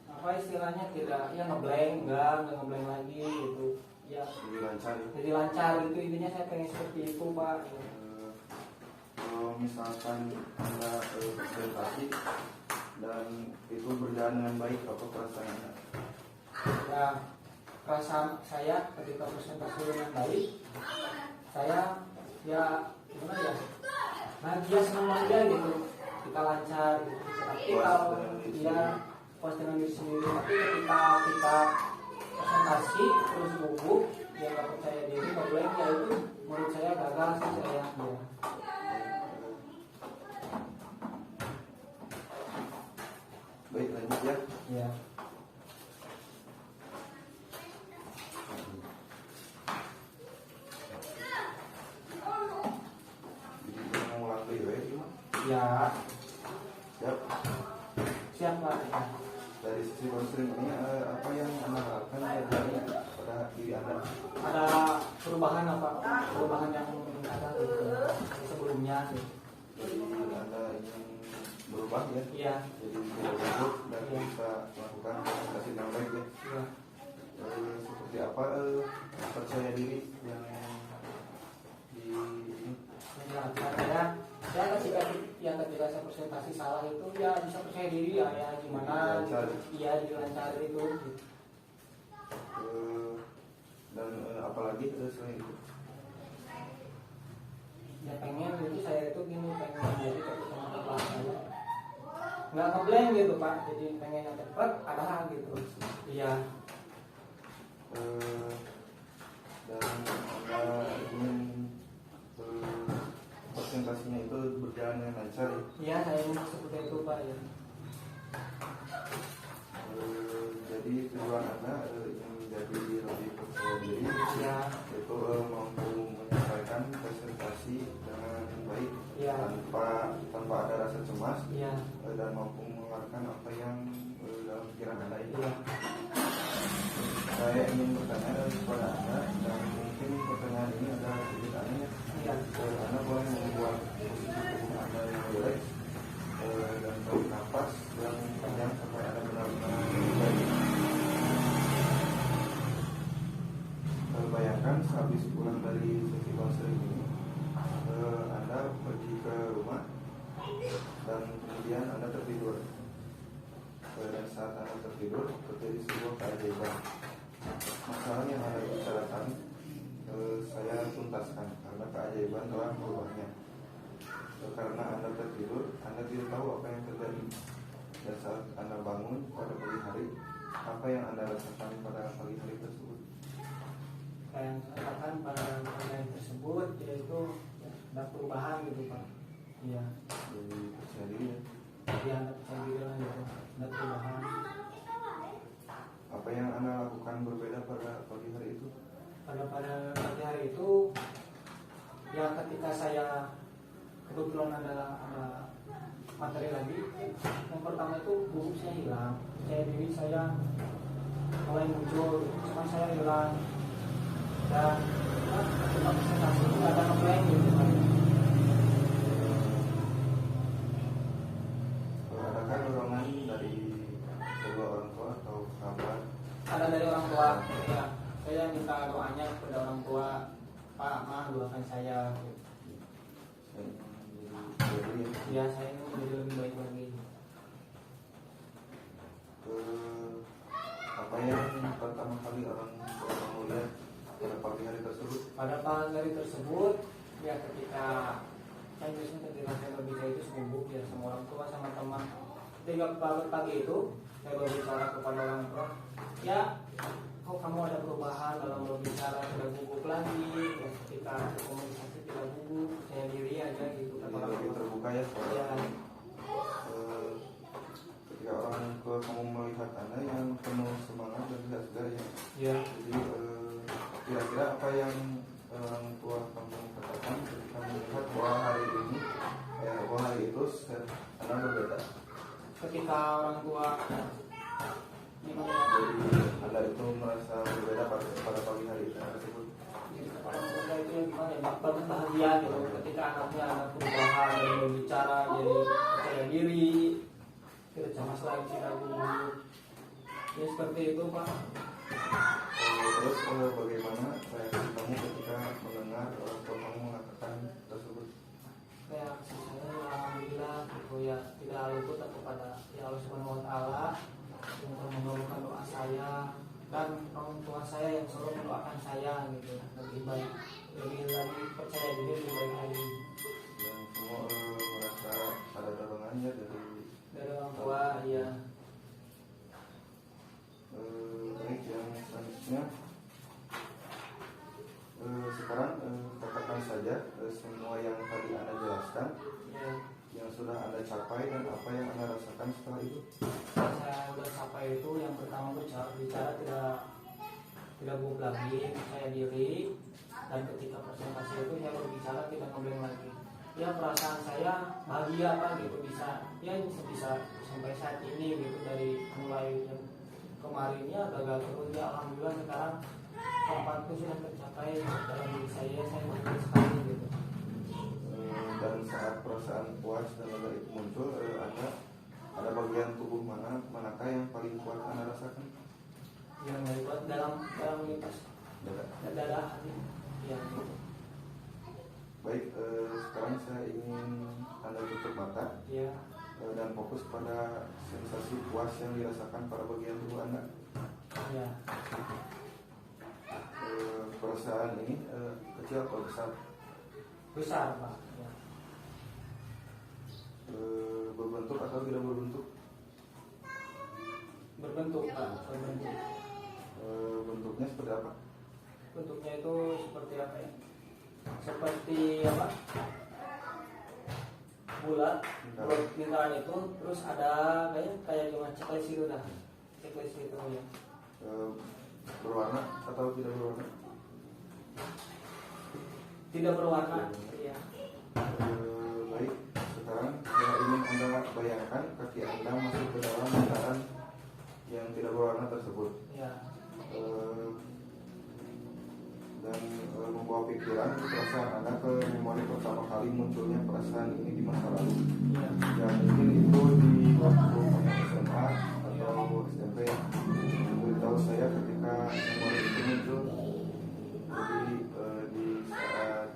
apa istilahnya tidak ya ngeblank ngeblank lagi gitu ya, Jadi lancar ya? jadi lancar gitu, intinya saya pengen seperti itu Pak. Kalau misalkan Anda presentasi dan itu berjalan dengan baik, apa perasaan Anda? Ya, perasaan saya ketika presentasi dengan baik, saya ya gimana ya, bahagia senang aja gitu, kita lancar gitu. Tapi kalau dia puas dengan diri sendiri, tapi ketika kita presentasi terus gugup, dia nggak percaya diri, ngeblank, ya itu menurut saya gagal sih saya ya. Baik, lanjut ya. Ya. Jadi mau ulang dulu ya, gimana? Ya, Siap. siap Pak. Dari sisi konseling ini apa yang Anda harapkan terjadi pada diri Anda? Ada perubahan apa? Perubahan yang ada gitu sebelumnya gitu. Jadi Anda ingin berubah ya? Iya. Jadi tidak gugup dan Iya. bisa melakukan presentasi dengan baik ya? Iya. Seperti apa percaya diri yang di Ya ketika saya presentasi salah itu ya bisa percaya diri ya gimana Lancar. iya dilancar itu gitu. lagi selain itu? Ya pengen itu saya itu gini, pengen jadi ketika mata pelajaran nggak ngeblank gitu Pak, jadi pengennya cepet padahal gitu. Iya. Dan Anda ingin presentasinya itu berjalan dengan lancar ya? Iya, saya ingin seperti itu Pak ya. Jadi tujuan Anda ingin menjadi lebih percaya diri, Iya. itu mampu menyampaikan presentasi dengan baik, Iya. tanpa ada rasa cemas, Iya. dan mampu mengeluarkan apa yang dalam pikiran Anda itu. Iya. Saya ingin bertanya kepada Anda, dan mungkin pertanyaan ini ada sedikit aneh. Iya. Anda boleh membuat posisi tubuh Anda yang relax, dan tarik nafas yang panjang sampai Anda benar-benar baik. Bayangkan sehabis pulang dari sesi konseling ini, Anda pergi ke rumah dan kemudian Anda tertidur. Dan saat Anda tertidur, terjadi sebuah keajaiban. Masalah yang Anda bicarakan, saya tuntaskan karena keajaiban telah merubahnya. Karena Anda tertidur, Anda tidak tahu apa yang terjadi. Dan saat Anda bangun pada pagi hari, apa yang Anda rasakan pada pagi hari tersebut? Yang saya katakan pada pertanyaan tersebut yaitu ya, ada perubahan gitu Pak. Iya. Jadi percaya diri ya. Dia ada percaya diri lah gitu, ada perubahan. Apa yang Anda lakukan berbeda pada pagi hari itu? Pada pagi hari itu ya ketika saya kebetulan ada materi lagi, yang pertama itu buku saya hilang, saya mulai muncul, cuma saya hilang. Dan ketika presentasi itu ada ngeblank gitu kan. Adakah dorongan dari kedua orang tua atau sahabat? Ada dari orang tua ya. Saya minta doanya kepada orang tua, Pak, Ma, doakan saya gitu. Ya saya ingin menjadi lebih baik lagi. Apa yang pertama kali orang tua kamu lihat pada pagi hari tersebut? Pada pagi hari tersebut ya ketika kan biasanya ketika saya berbicara itu sibuk ya sama orang tua sama teman. Ketika pagi itu saya berbicara kepada orang tua, ya kok kamu ada perubahan dalam berbicara, tidak gugup lagi ya, ketika komunikasi tidak gugup, saya diri aja gitu kata Jadi orang lebih tua. terbuka ya. Ya, Ketika orang tua kamu melihat Anda yang penuh semangat dan tidak segar ya. ya. Jadi kira-kira apa yang orang tua kamu katakan ketika melihat bahwa hari ini, bahwa hari itu Anda berbeda? Ketika orang tua gimana? Jadi Anda itu merasa berbeda pada pagi hari tersebut. Jadi kepala keluarga itu yang gimana ya, banget bahagia gitu ketika anaknya ada perubahan dari berbicara jadi percaya diri, tidak cemas lagi, tidak gugup. Ya seperti itu Pak. Terus bagaimana reaksi kamu ketika mendengar orang tua kamu mengatakan tersebut? Reaksi saya ya alhamdulillah gitu ya, tidak luput kepada ya Allah Subhanahu Wa Taala yang telah mengabulkan doa saya dan orang tua saya yang selalu mendoakan saya gitu lebih baik, lebih lagi percaya diri, lebih baik lagi. Dan semua merasa ada dorongannya Dari orang tua ya. Baik, yang selanjutnya sekarang katakan saja semua yang tadi Anda jelaskan Ya, yang sudah Anda capai dan apa yang Anda rasakan setelah itu. saya udah capai itu yang pertama bicara tidak gugup lagi, percaya diri, dan ketika presentasi itu saya berbicara tidak ngeblank lagi. Ya perasaan saya bahagia Pak gitu, bisa sampai saat ini gitu, dari mulai yang kemarinnya gagal terus ya alhamdulillah sekarang tempatku sudah tercapai dalam diri saya bahagia sekali gitu. Dan saat perasaan puas dan lega itu muncul, ada bagian tubuh manakah yang paling kuat Anda rasakan? Yang dari buat dalam lintas dada hati yang gitu. Baik, sekarang saya ingin Anda tutup mata Ya, dan fokus pada sensasi puas yang dirasakan pada bagian tubuh Anda. ya. perusahaan ini kecil atau besar? Besar Pak ya. Berbentuk atau tidak berbentuk? Berbentuk Pak, berbentuk. Bentuknya seperti apa? Bentuknya itu seperti apa ya? Seperti apa? Bulat lingkaran itu, terus ada kayak cuma checklist itu dah, checklist itu ya. Berwarna atau tidak berwarna? Tidak berwarna, iya. Baik, sekarang ingin Anda bayangkan kaki Anda masuk ke dalam lingkaran yang tidak berwarna tersebut. Ya. Dan membawa pikiran perasaan Anda ke memori pertama kali munculnya perasaan ini di masa lalu. Ya. Ya mungkin itu di waktu SMA atau SMP. Beritahu saya ketika memori itu muncul. Jadi di saat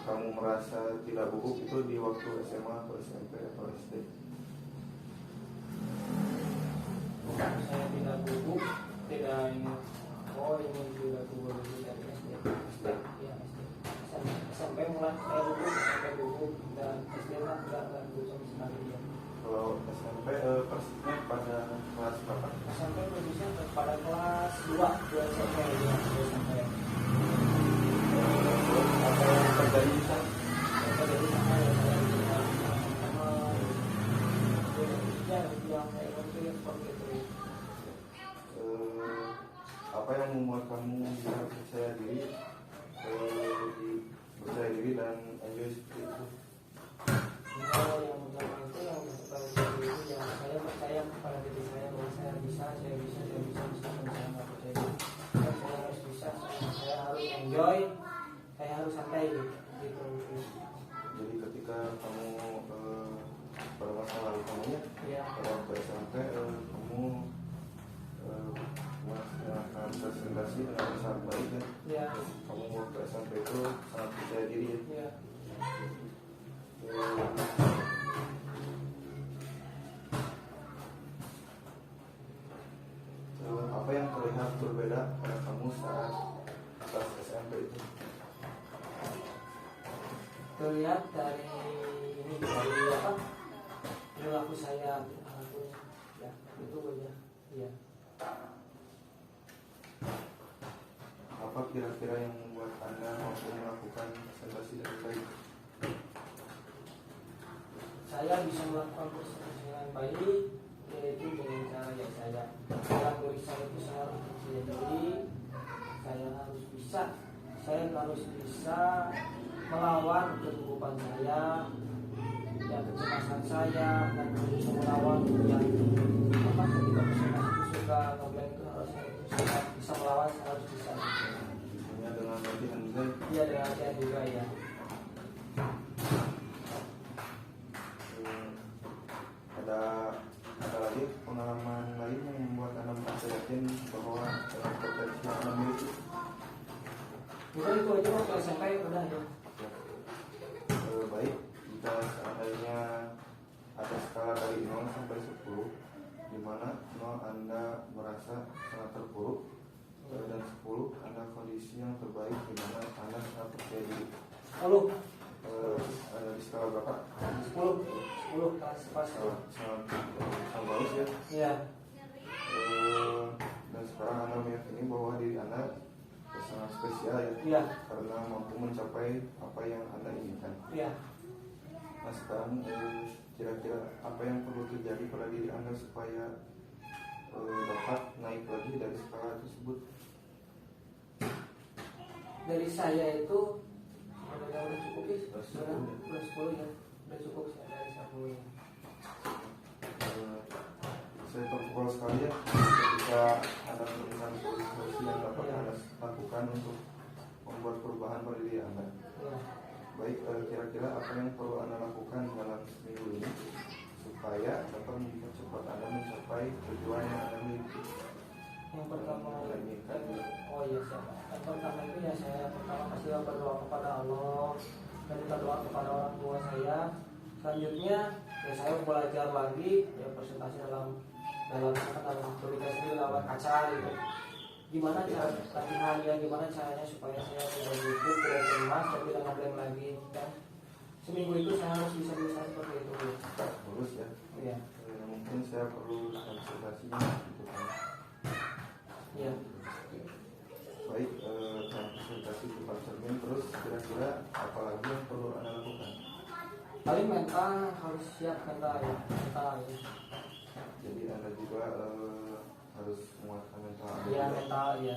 kamu merasa tidak gugup itu di waktu SMA atau SMP atau SD. Saya tidak gugup, tidak ingin. Oh ini juga gugup dari SD. Ya SD. SMP mulai saya gugup dan SD lah enggak gugup sama sekali ya. Kalau SMP persisnya pada kelas berapa? SMP persisnya pada kelas 2 SMP ya, 2 SMP. Apa yang terjadi di sana? Yang terjadi sama ya saya sama yang saya ngerti seperti itu. Apa yang membuat kamu bisa percaya diri, dan enjoy seperti itu? Kalau yang pertama itu yang percaya diri itu yang saya percaya kepada diri saya bahwa saya bisa meskipun saya nggak percaya diri. Dan saya harus bisa, saya harus enjoy, saya harus santai gitu. Jadi ketika kamu pada masa lalu kamu Ya. pada waktu SMP kamu melaksanakan presentasi dengan sangat baik ya. Ya. Kamu waktu SMP itu sangat percaya diri ya. Ya. Apa yang terlihat berbeda pada kamu saat kelas SMP itu? Terlihat dari ini dari apa? Perilaku saya, ya itu aja. Iya. Apa kira-kira yang membuat Anda mampu melakukan presentasi dengan baik? Saya bisa melakukan presentasi dengan baik yaitu dengan cara yang saya dalam diri saya itu saya harus percaya diri, saya harus bisa melawan kegugupan saya, yang kecemasan saya, dan bisa melawan yang apa ketika presentasi itu suka ngeblank itu harus saya bisa melawan, saya harus bisa. Hanya dengan latihan juga. Iya dengan latihan juga ya. Ada lagi pengalaman lain yang membuat Anda merasa yakin bahwa dalam potensi yang Anda miliki? Udah itu aja waktu SMP udah ya. Baik, jika seandainya ada skala dari 0 sampai 10, di mana 0 Anda merasa sangat terpuruk dan 10 Anda kondisi yang terbaik, di mana Anda sangat percaya diri. Lalu Ada di skala berapa? 10 pas Sangat bagus ya. Iya. Dan sekarang Anda meyakini bahwa diri Anda sangat spesial ya. Iya. Karena mampu mencapai apa yang Anda inginkan. Iya. Nah sekarang kira-kira apa yang perlu terjadi pada diri Anda supaya dapat naik lagi dari skala tersebut? Dari saya itu udah cukup ya, Udah 10 ya, udah cukup saya dari 10 ya. Saya terpukul sekali ya ketika Anda menemukan solusi yang dapat Anda lakukan untuk membuat perubahan pada diri Anda. Ya. Baik, kira-kira apa yang perlu Anda lakukan dalam seminggu ini supaya dapat mempercepat Anda mencapai tujuan yang Anda miliki? Yang pertama inginkan. Oh iya siapa? Yang pertama itu ya saya pertama pasti berdoa kepada Allah dan minta doa kepada orang tua saya. Selanjutnya ya saya belajar lagi ya presentasi dalam komunikasi lewat kaca gitu. gimana cara latihan ya, gimana caranya supaya saya tidak luput, tidak cemas, tapi tidak ngeblank lagi kan. Seminggu itu saya harus bisa seperti itu. Terus ya. Iya. Mungkin saya perlu konsultasinya gitu kan. Iya. Baik, konsultasi ke Pak Cermin. Terus kira-kira apa lagi yang perlu Anda lakukan? Paling mental harus siap, mental ya. Mental ya. Jadi Anda juga harus menguatkan mental Anda. Iya, mental ya.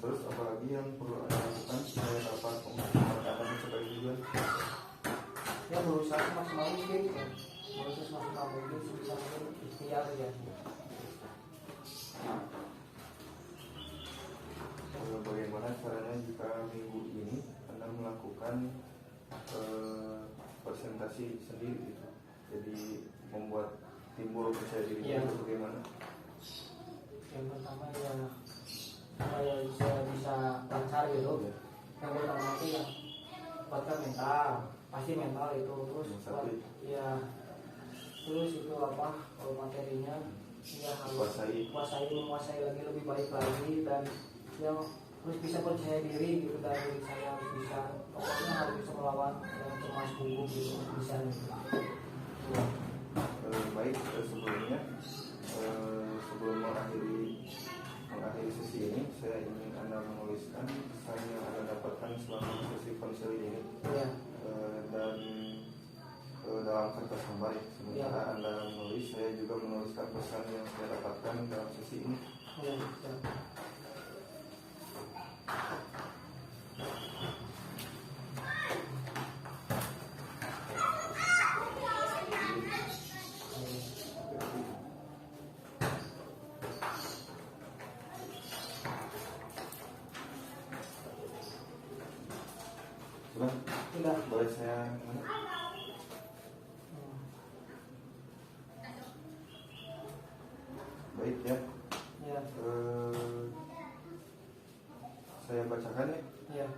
Terus apa lagi yang perlu Anda lakukan supaya dapat mencapai tujuan? Ya berusaha semaksimal mungkin ya. Berusaha semaksimal mungkin sebisa mungkin ikhtiar ya. Bagaimana caranya jika minggu ini Anda melakukan presentasi sendiri gitu? Jadi membuat timbul percaya diri Iya. itu bagaimana? Yang pertama ya supaya saya bisa lancar gitu. Ya. Yang pertama itu ya kuatkan mental, pasti mental itu. Terus kuat, ya terus itu apa, kalau materinya ya harus menguasai lagi lebih baik lagi, dan yang harus bisa percaya diri gitu, dari saya harus bisa, pokoknya harus bisa melawan yang cemas gugup gitu, bisa gitu. Baik, sebelumnya sebelum mengakhiri sesi ini, saya ingin Anda menuliskan pesan yang Anda dapatkan selama sesi konseling ini. Ya. Dan dalam kertas lembar. Sementara Ya. Anda menulis, saya juga menuliskan pesan yang saya dapatkan dalam sesi ini. Ya, ya. Sudah, boleh saya baik ya. Ya. Saya bacakan ya. Ya.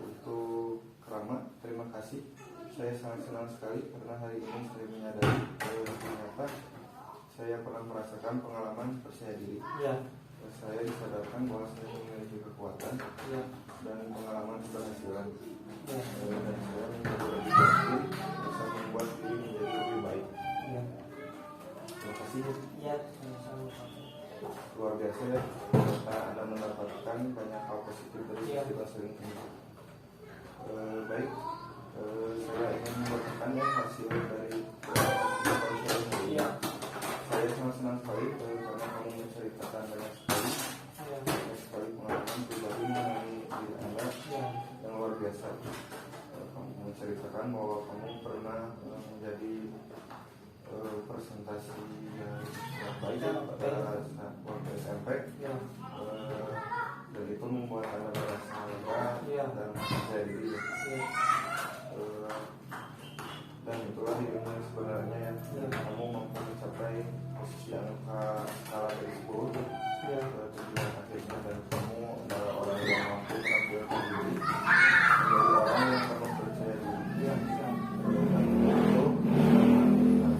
Untuk Krama, terima kasih. Saya sangat senang sekali karena hari ini saya menyadari ternyata saya pernah merasakan pengalaman percaya diri. Ya. Saya disadarkan bahwa saya memiliki kekuatan Ya. dan pengalaman keberhasilan. Ya. Dan saya menjadi lebih yakin bisa membuat diri menjadi lebih baik. Ya. Terima kasih. Ya, sama-sama. Luar biasa ya, ternyata Anda mendapatkan banyak hal positif dari Iya. kita sering ini. Baik, saya ingin membacakan ya hasil dari konseling ini. Iya. Saya sangat senang sekali karena kamu menceritakan banyak sekali, Ya. banyak sekali pengalaman pribadi mengenai diri Anda Ya. yang luar biasa. Kamu menceritakan bahwa kamu pernah menjadi presentasi yang sangat baik pada saat waktu SMP. Ya. Dan itu membuat Anda merasa lega Iya. dan percaya diri. Ya. Dan itulah dirimu yang sebenarnya ya. Iya. Kamu mampu mencapai posisi angka skala dari 10 Ya. ke tujuan akhirnya, dan kamu adalah orang yang mampu menampilkan diri menjadi orang yang penuh percaya diri. Ya. Ya. Dan itu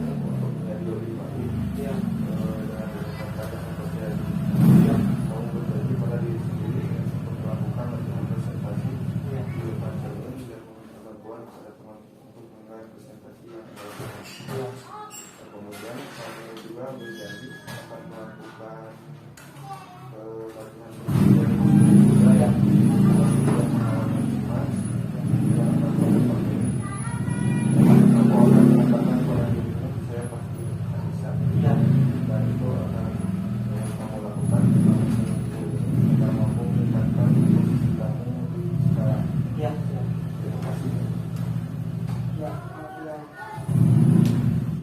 untuk menjadi lebih baik. Ya. Dengan kata percaya diri. Kamu berjanji pada diri sendiri untuk melakukan latihan presentasi Ya. di depan cermin dan meminta bantuan kepada teman untuk menilai presentasi yang Anda lakukan. Ya. Dan kemudian kamu juga berjanji akan melakukan latihan Ya. Ya. dan itu akan kamu lakukan dan mampu meningkatkan posisi kamu sekarang. Ya. Ya. Terima kasih. Ya.